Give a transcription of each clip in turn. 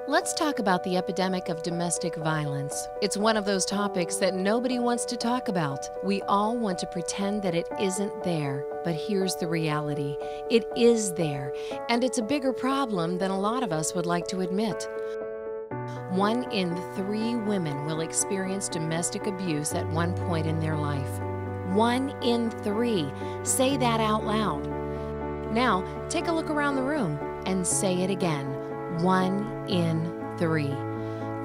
Let's talk about the epidemic of domestic violence. It's one of those topics that nobody wants to talk about. We all want to pretend that it isn't there, but here's the reality. It is there, and it's a bigger problem than a lot of us would like to admit. 1 in 3 women will experience domestic abuse at one point in their life. 1 in 3. Say that out loud. Now, take a look around the room and say it again. 1 in 3.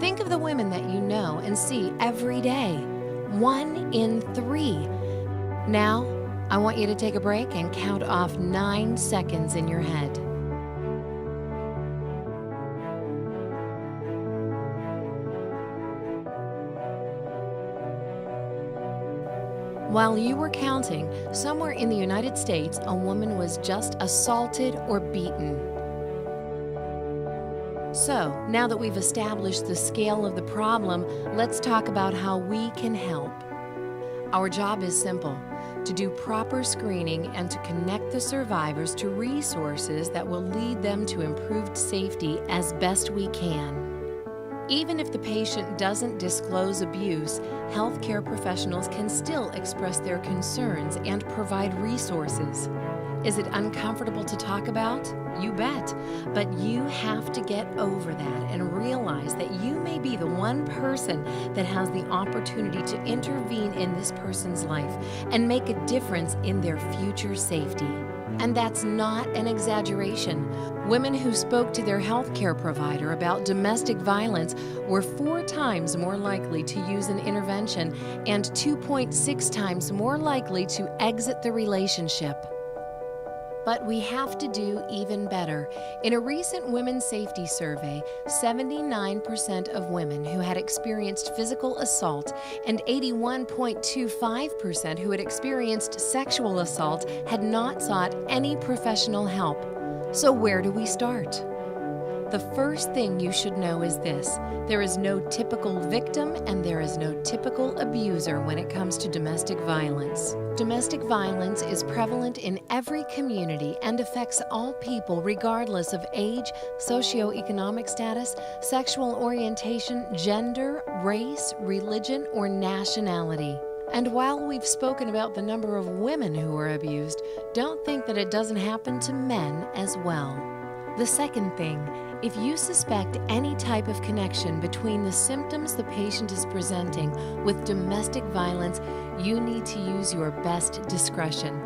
Think of the women that you know and see every day. 1 in 3. Now, I want you to take a break and count off 9 seconds in your head. While you were counting, somewhere in the United States, a woman was just assaulted or beaten. So, now that we've established the scale of the problem, let's talk about how we can help. Our job is simple: to do proper screening and to connect the survivors to resources that will lead them to improved safety as best we can. Even if the patient doesn't disclose abuse, healthcare professionals can still express their concerns and provide resources. Is it uncomfortable to talk about? You bet. But you have to get over that and realize that you may be the one person that has the opportunity to intervene in this person's life and make a difference in their future safety. And that's not an exaggeration. Women who spoke to their healthcare provider about domestic violence were 4 times more likely to use an intervention and 2.6 times more likely to exit the relationship. But we have to do even better. In a recent women's safety survey, 79% of women who had experienced physical assault and 81.25% who had experienced sexual assault had not sought any professional help. So where do we start? The first thing you should know is this: there is no typical victim and there is no typical abuser when it comes to domestic violence. Domestic violence is prevalent in every community and affects all people regardless of age, socioeconomic status, sexual orientation, gender, race, religion, or nationality. And while we've spoken about the number of women who are abused, don't think that it doesn't happen to men as well. The second thing, if you suspect any type of connection between the symptoms the patient is presenting with domestic violence, you need to use your best discretion.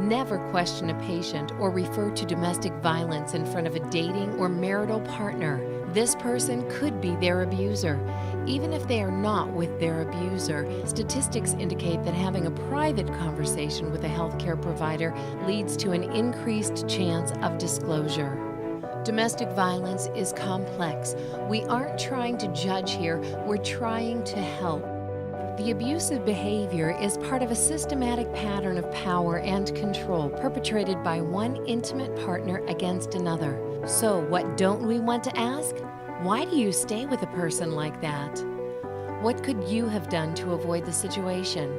Never question a patient or refer to domestic violence in front of a dating or marital partner. This person could be their abuser. Even if they are not with their abuser, statistics indicate that having a private conversation with a healthcare provider leads to an increased chance of disclosure. Domestic violence is complex. We aren't trying to judge here, we're trying to help. The abusive behavior is part of a systematic pattern of power and control perpetrated by one intimate partner against another. So, what don't we want to ask? Why do you stay with a person like that? What could you have done to avoid the situation?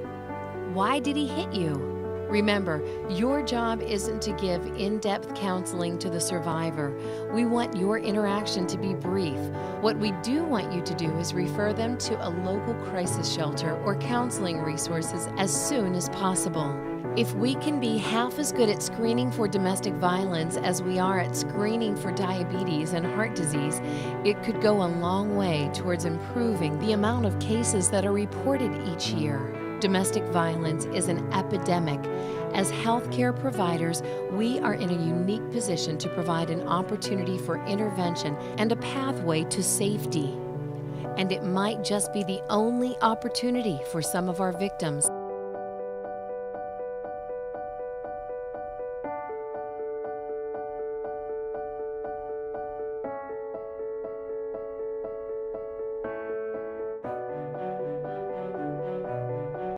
Why did he hit you? Remember, your job isn't to give in-depth counseling to the survivor. We want your interaction to be brief. What we do want you to do is refer them to a local crisis shelter or counseling resources as soon as possible. If we can be half as good at screening for domestic violence as we are at screening for diabetes and heart disease, it could go a long way towards improving the amount of cases that are reported each year. Domestic violence is an epidemic. As healthcare providers, we are in a unique position to provide an opportunity for intervention and a pathway to safety. And it might just be the only opportunity for some of our victims.